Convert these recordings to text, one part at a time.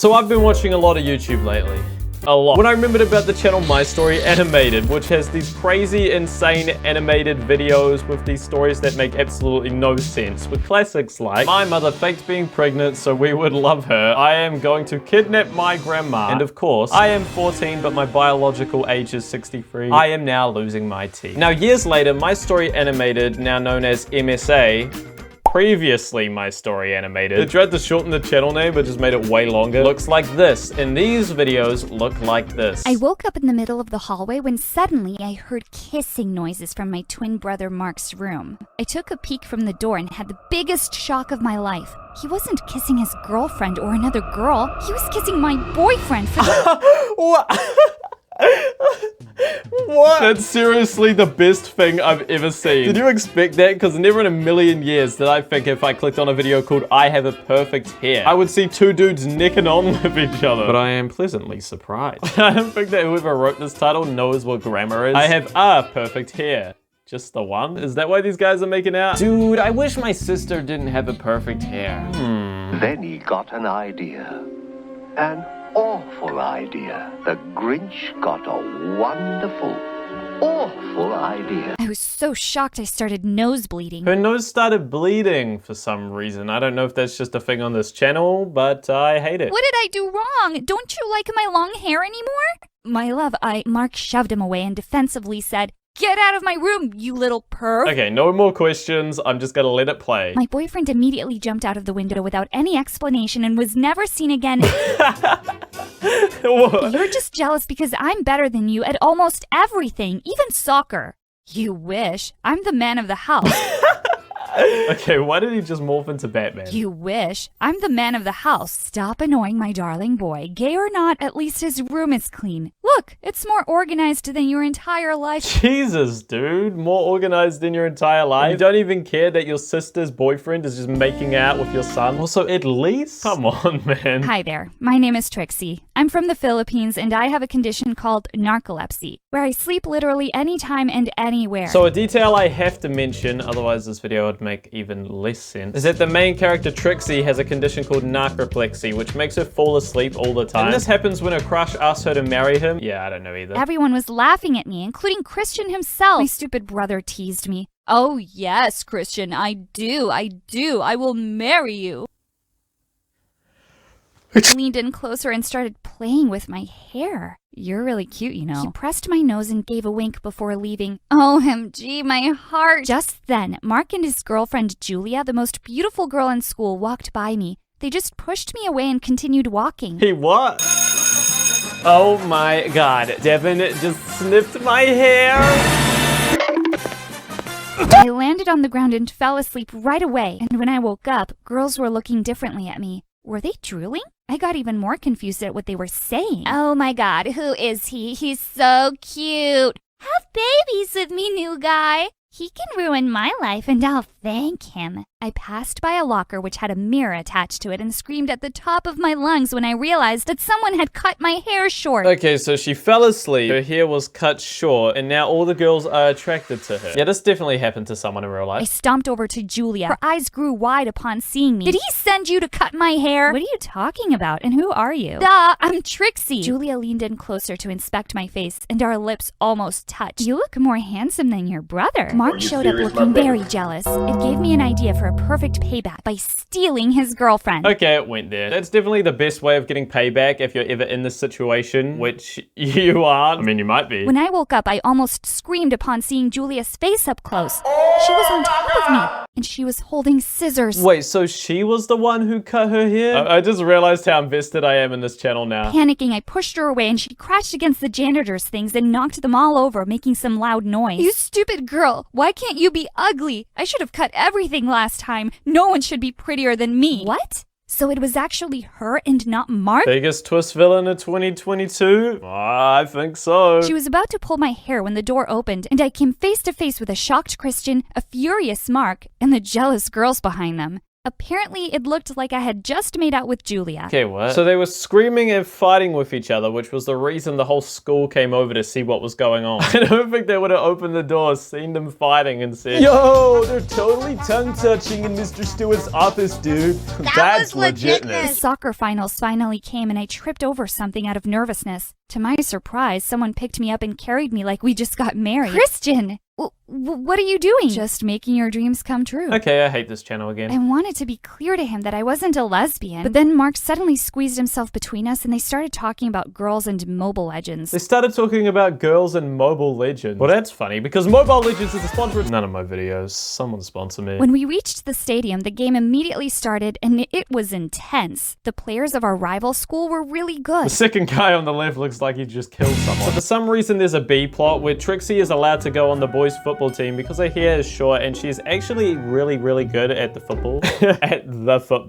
So I've been watching a lot of YouTube lately. A lot. When I remembered about the channel My Story Animated, which has these crazy, insane animated videos with these stories that make absolutely no sense, with classics like, my mother faked being pregnant so we would love her, I am going to kidnap my grandma, and of course, I am 14 but my biological age is 63, I am now losing my teeth. Now years later, My Story Animated, now known as MSA, previously My Story Animated. They tried to shorten the channel name, but just made it way longer. Looks like this, and these videos look like this. I woke up in the middle of the hallway when suddenly I heard kissing noises from my twin brother Mark's room. I took a peek from the door and had the biggest shock of my life. He wasn't kissing his girlfriend or another girl. He was kissing my boyfriend for the- What? What? That's seriously the best thing I've ever seen. Did you expect that? Because never in a million years did I think if I clicked on a video called I Have a Perfect Hair, I would see two dudes necking on with each other. But I am pleasantly surprised. I don't think that whoever wrote this title knows what grammar is. I have a perfect hair. Just the one? Is that why these guys are making out? Dude, I wish my sister didn't have a perfect hair. Then he got an idea. An awful idea. The Grinch got a wonderful, awful idea. I was so shocked I started nosebleeding. Her nose started bleeding for some reason. I don't know if that's just a thing on this channel, but I hate it. What did I do wrong? Don't you like my long hair anymore? My love, Mark shoved him away and defensively said, "Get out of my room, you little perv." Okay, no more questions. I'm just gonna let it play. My boyfriend immediately jumped out of the window without any explanation and was never seen again. You're just jealous because I'm better than you at almost everything, even soccer. You wish. I'm the man of the house. Okay, why did he just morph into Batman? You wish. I'm the man of the house. Stop annoying my darling boy. Gay or not, at least his room is clean. Look, it's more organized than your entire life. Jesus, dude. More organized than your entire life? You don't even care that your sister's boyfriend is just making out with your son? Also, at least? Come on, man. Hi there. My name is Trixie. I'm from the Philippines and I have a condition called narcolepsy, where I sleep literally anytime and anywhere. So a detail I have to mention, otherwise this video would make even less sense, is that the main character Trixie has a condition called narcolepsy, which makes her fall asleep all the time. And this happens when her crush asks her to marry him. Yeah, I don't know either. Everyone was laughing at me, including Christian himself. My stupid brother teased me. "Oh yes, Christian, I do. I will marry you." He leaned in closer and started playing with my hair. "You're really cute, you know." He pressed my nose and gave a wink before leaving. OMG, my heart. Just then, Mark and his girlfriend Julia, the most beautiful girl in school, walked by me. They just pushed me away and continued walking. He what? Oh my god, Devin just snipped my hair. I landed on the ground and fell asleep right away. And when I woke up, girls were looking differently at me. Were they drooling? I got even more confused at what they were saying. "Oh my god, who is he? He's so cute. Have babies with me, new guy. He can ruin my life and I'll thank him." I passed by a locker which had a mirror attached to it and screamed at the top of my lungs when I realized that someone had cut my hair short. Okay, so she fell asleep, her hair was cut short, and now all the girls are attracted to her. Yeah, this definitely happened to someone in real I life. stomped over to Julia. Her eyes grew wide upon seeing me. "Did he send you to cut my hair?" "What are you talking about? And who are you?" "Duh, I'm Trixie." Julia leaned in closer to inspect my face, and our lips almost touched. "You look more handsome than your brother." Mark showed up looking very jealous. It gave me an idea for a perfect payback by stealing his girlfriend. Okay, it went there. That's definitely the best way of getting payback if you're ever in this situation, which you aren't. I mean, you might be. When I woke up, I almost screamed upon seeing Julia's face up close. She was on top of me, and she was holding scissors. Wait, so she was the one who cut her hair? I just realized how invested I am in this channel now. Panicking, I pushed her away and she crashed against the janitor's things and knocked them all over, making some loud noise. "You stupid girl, why can't you be ugly? I should have cut everything last time. No one should be prettier than me." What? So it was actually her and not Mark? Biggest twist villain of 2022? I think so. She was about to pull my hair when the door opened and I came face to face with a shocked Christian, a furious Mark, and the jealous girls behind them. Apparently, it looked like I had just made out with Julia. Okay, what? So they were screaming and fighting with each other, which was the reason the whole school came over to see what was going on. I don't think they would have opened the doors, seen them fighting, and said, "Yo, they're totally tongue-touching in Mr. Stewart's office, dude." That's legitness. The soccer finals finally came and I tripped over something out of nervousness. To my surprise, someone picked me up and carried me like we just got married. Christian! What are you doing? Just making your dreams come true. Okay, I hate this channel again. I wanted to be clear to him that I wasn't a lesbian. But then Mark suddenly squeezed himself between us and they started talking about girls and Mobile Legends. They started talking about girls and Mobile Legends. Well, that's funny because Mobile Legends is a sponsor of none of my videos. Someone sponsor me. When we reached the stadium, the game immediately started and it was intense. The players of our rival school were really good. The second guy on the left looks like he just killed someone. So for some reason, there's a B plot where Trixie is allowed to go on the boys' football team because her hair is short and she's actually really, really good at the football.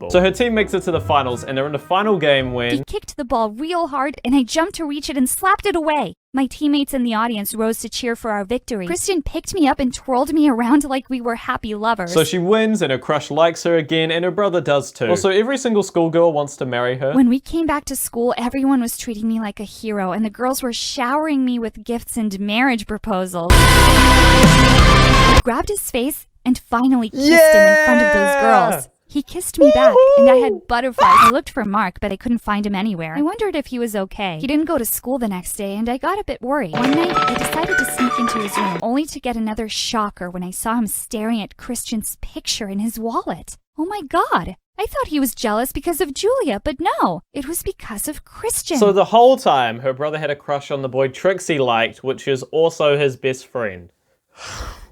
So her team makes it to the finals and they're in the final game when he kicked the ball real hard and I jumped to reach it and slapped it away. My teammates in the audience rose to cheer for our victory. Christian picked me up and twirled me around like we were happy lovers. So she wins and her crush likes her again and her brother does too. Also, every single schoolgirl wants to marry her. When we came back to school, everyone was treating me like a hero and the girls were showering me with gifts and marriage proposals. I grabbed his face and finally kissed him in front of those girls. He kissed me back, and I had butterflies. I looked for Mark, but I couldn't find him anywhere. I wondered if he was okay. He didn't go to school the next day, and I got a bit worried. One night, I decided to sneak into his room, only to get another shocker when I saw him staring at Christian's picture in his wallet. Oh my god! I thought he was jealous because of Julia, but no, it was because of Christian. So the whole time, her brother had a crush on the boy Trixie liked, which is also his best friend.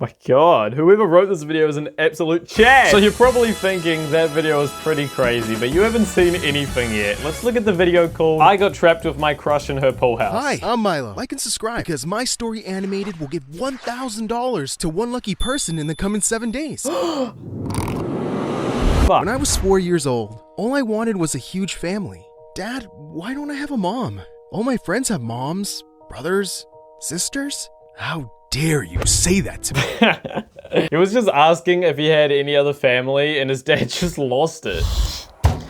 My god, whoever wrote this video is an absolute Chad. So you're probably thinking that video is pretty crazy, but you haven't seen anything yet. Let's look at the video called I Got Trapped with My Crush in Her Pool House. Hi, I'm Milo. Like and subscribe because my story animated will give $1,000 to one lucky person in the coming 7 days. Fuck. When I was 4 years old, all I wanted was a huge family. Dad, why don't I have a mom? All my friends have moms, brothers, sisters. How dare you say that to me? He was just asking if he had any other family and his dad just lost it.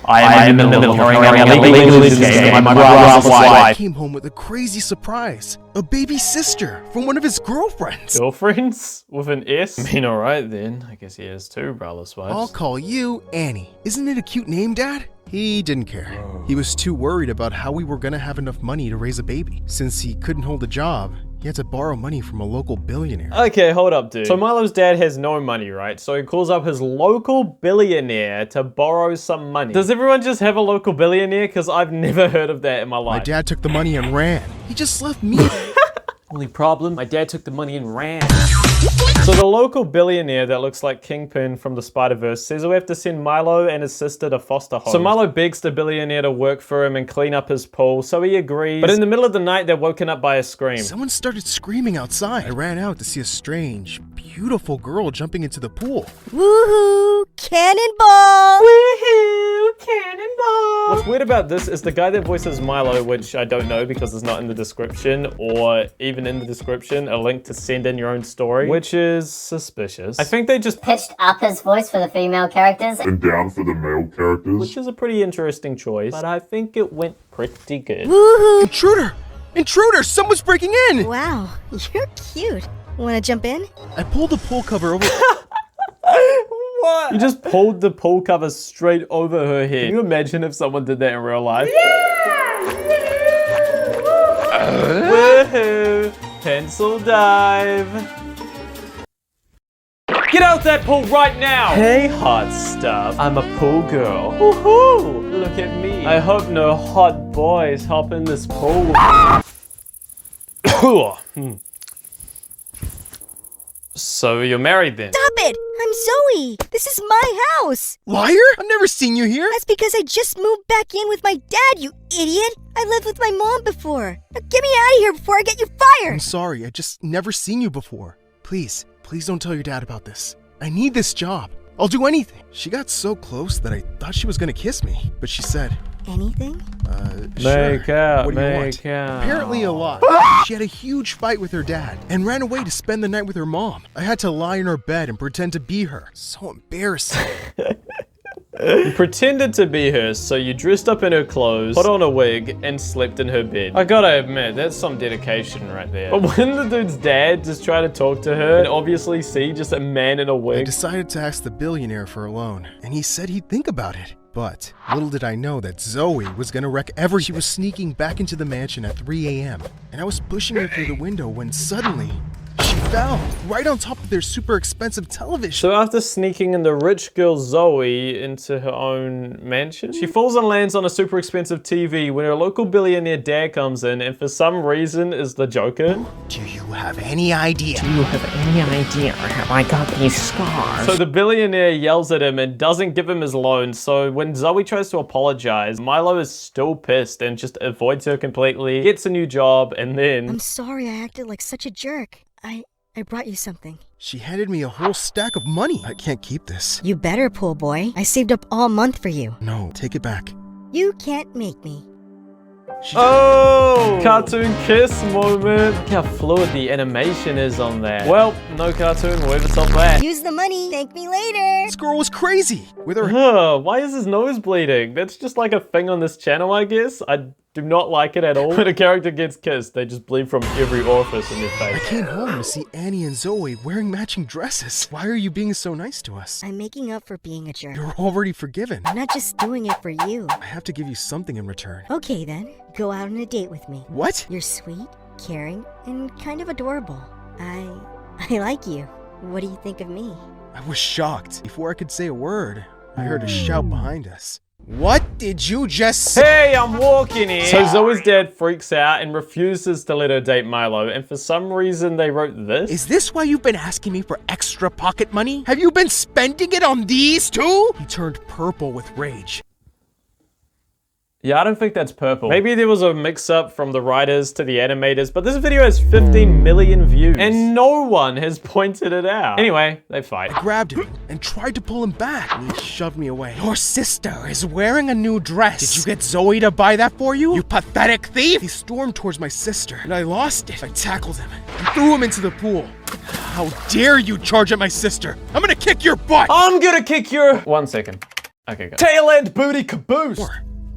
I am in the middle of carrying out illegal escape from my brother's wife. I came home with a crazy surprise. A baby sister from one of his girlfriends. Girlfriends? With an S? I mean, alright then. I guess he has two brotherless wives. I'll call you Annie. Isn't it a cute name, Dad? He didn't care. He was too worried about how we were gonna have enough money to raise a baby. Since he couldn't hold a job, he had to borrow money from a local billionaire. Okay, hold up, dude. So Milo's dad has no money, right? So he calls up his local billionaire to borrow some money. Does everyone just have a local billionaire? Because I've never heard of that in my life. My dad took the money and ran. He just left me. Only problem, my dad took the money and ran. So the local billionaire that looks like Kingpin from the Spider-Verse says we have to send Milo and his sister to foster homes. So Milo begs the billionaire to work for him and clean up his pool, so he agrees. But in the middle of the night, they're woken up by a scream. Someone started screaming outside. I ran out to see a strange, beautiful girl jumping into the pool. Woohoo! Cannonball! Woohoo! Cannonball! What's weird about this is the guy that voices Milo, which I don't know because it's not in the description, or even in the description, a link to send in your own story, which is suspicious. I think they just pitched up his voice for the female characters and down for the male characters. which is a pretty interesting choice, but I think it went pretty good. Woohoo! Intruder! Intruder! Someone's breaking in! Wow, you're cute. Wanna jump in? I pulled the pool cover over. What? You just pulled the pool cover straight over her head. Can you imagine if someone did that in real life? Woohoo! Pencil dive. Get out that pool right now! Hey, hot stuff. I'm a pool girl. Woohoo! Look at me. I hope no hot boys hop in this pool. So you're married then? Stop it! I'm Zoe! This is my house! Liar! I've never seen you here! That's because I just moved back in with my dad, you idiot! I lived with my mom before. Now get me out of here before I get you fired! I'm sorry, I just never seen you before. Please don't tell your dad about this. I need this job. I'll do anything. She got so close that I thought she was gonna kiss me, but she said, Anything? Sure. Make out, What do you make want? out. Apparently a lot. She had a huge fight with her dad and ran away to spend the night with her mom. I had to lie in her bed and pretend to be her. So embarrassing. You pretended to be her, so you dressed up in her clothes, put on a wig, and slept in her bed. I gotta admit, that's some dedication right there. But when the dude's dad just tried to talk to her and obviously see just a man in a I wig. decided to ask the billionaire for a loan, and he said he'd think about it. But little did I know that Zoe was gonna wreck everything. She was sneaking back into the mansion at 3 a.m., and I was pushing her through the window when suddenly she fell right on top of their super expensive television. So after sneaking in the rich girl Zoe into her own mansion, she falls and lands on a super expensive TV when her local billionaire dad comes in and for some reason is the Joker. Do you have any idea? Do you have any idea how I got these scars? So the billionaire yells at him and doesn't give him his loan, so when Zoe tries to apologize, Milo is still pissed and just avoids her completely, gets a new job, and then... I'm sorry I acted like such a jerk. I brought you something. She handed me a whole stack of money. I can't keep this. You better, pool boy. I saved up all month for you. No, take it back. You can't make me. Oh! Cartoon kiss moment. Look how fluid the animation is on that. Well, no cartoon, we'll have stop that. Use the money. Thank me later. This girl was crazy. With her... Why is his nose bleeding? That's just like a thing on this channel, I guess. I do not like it at all. When a character gets kissed, they just bleed from every orifice in their face. I came home to see Annie and Zoe wearing matching dresses. Why are you being so nice to us? I'm making up for being a jerk. You're already forgiven. I'm not just doing it for you. I have to give you something in return. Okay then, go out on a date with me. What? You're sweet, caring, and kind of adorable. I like you. What do you think of me? I was shocked. Before I could say a word, I heard a shout behind us. What did you just say? Hey, I'm walking here! So Zoe's dad freaks out and refuses to let her date Milo, and for some reason they wrote this. Is this why you've been asking me for extra pocket money? Have you been spending it on these too? He turned purple with rage. Yeah, I don't think that's purple. Maybe there was a mix-up from the writers to the animators, but this video has 15 million views, and no one has pointed it out. Anyway, they fight. I grabbed him and tried to pull him back, and he shoved me away. Your sister is wearing a new dress. Did you get Zoe to buy that for you? You pathetic thief! He stormed towards my sister, and I lost it. I tackled him and threw him into the pool. How dare you charge at my sister? I'm gonna kick your butt! I'm gonna kick your... 1 second. Okay, go. Tail end booty caboose!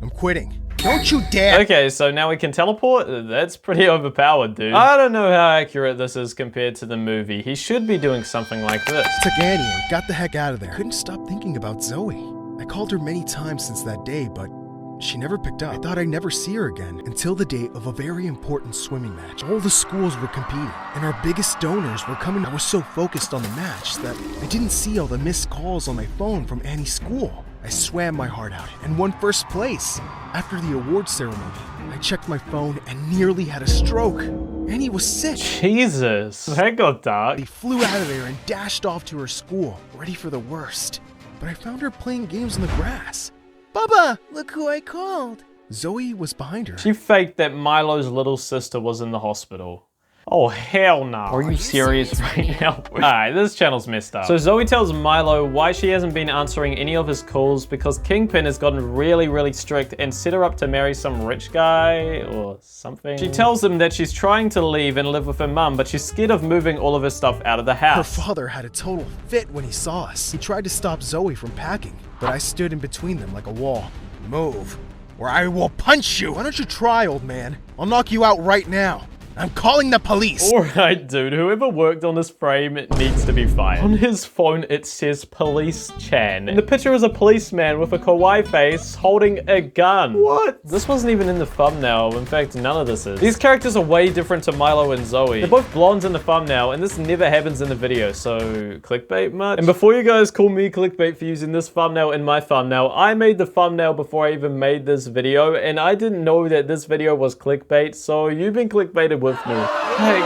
I'm quitting. Don't you dare! Okay, so now we can teleport? That's pretty overpowered, dude. I don't know how accurate this is compared to the movie. He should be doing something like this. Took Annie and got the heck out of there. Couldn't stop thinking about Zoe. I called her many times since that day, but she never picked up. I thought I'd never see her again until the day of a very important swimming match. All the schools were competing, and our biggest donors were coming. I was so focused on the match that I didn't see all the missed calls on my phone from Annie's school. I swam my heart out and won first place. After the award ceremony, I checked my phone and nearly had a stroke. Annie was sick. Jesus, that got dark. They flew out of there and dashed off to her school, ready for the worst. But I found her playing games on the grass. Bubba, look who I called. Zoe was behind her. She faked that Milo's little sister was in the hospital. Oh, hell no. Are you serious right now? Alright, this channel's messed up. So Zoe tells Milo why she hasn't been answering any of his calls because Kingpin has gotten really strict and set her up to marry some rich guy or something. She tells him that she's trying to leave and live with her mum, but she's scared of moving all of her stuff out of the house. Her father had a total fit when he saw us. He tried to stop Zoe from packing, but I stood in between them like a wall. Move, or I will punch you. Why don't you try, old man? I'll knock you out right now. I'm calling the police! Alright, dude, whoever worked on this frame needs to be fired. On his phone, it says Police Chan. And the picture is a policeman with a kawaii face holding a gun. What? This wasn't even in the thumbnail. In fact, none of this is. These characters are way different to Milo and Zoe. They're both blondes in the thumbnail, and this never happens in the video, so clickbait much? And before you guys call me clickbait for using this thumbnail in my thumbnail, I made the thumbnail before I even made this video, and I didn't know that this video was clickbait, so you've been clickbaited with me. Hey,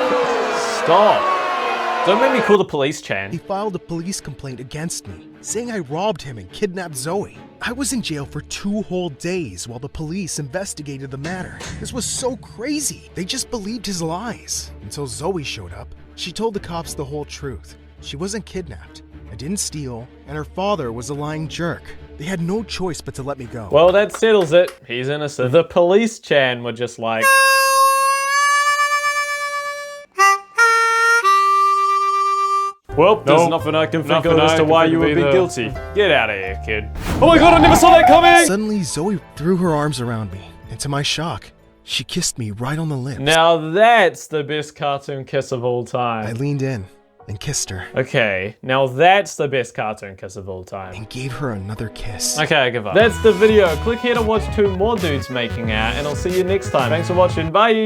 stop. Don't make me call the police, Chan. He filed a police complaint against me, saying I robbed him and kidnapped Zoe. I was in jail for 2 whole days while the police investigated the matter. This was so crazy. They just believed his lies. Until Zoe showed up, she told the cops the whole truth. She wasn't kidnapped, I didn't steal, and her father was a lying jerk. They had no choice but to let me go. Well, that settles it. He's innocent. The police, Chan, were just like... Well, there's nothing I can think of as to why you would be guilty. Get out of here, kid. Oh my god, I never saw that coming! Suddenly, Zoe threw her arms around me, and to my shock, she kissed me right on the lips. Now that's the best cartoon kiss of all time. I leaned in and kissed her. Okay, now that's the best cartoon kiss of all time. And gave her another kiss. Okay, I give up. That's the video. Click here to watch 2 more dudes making out, and I'll see you next time. Thanks for watching. Bye!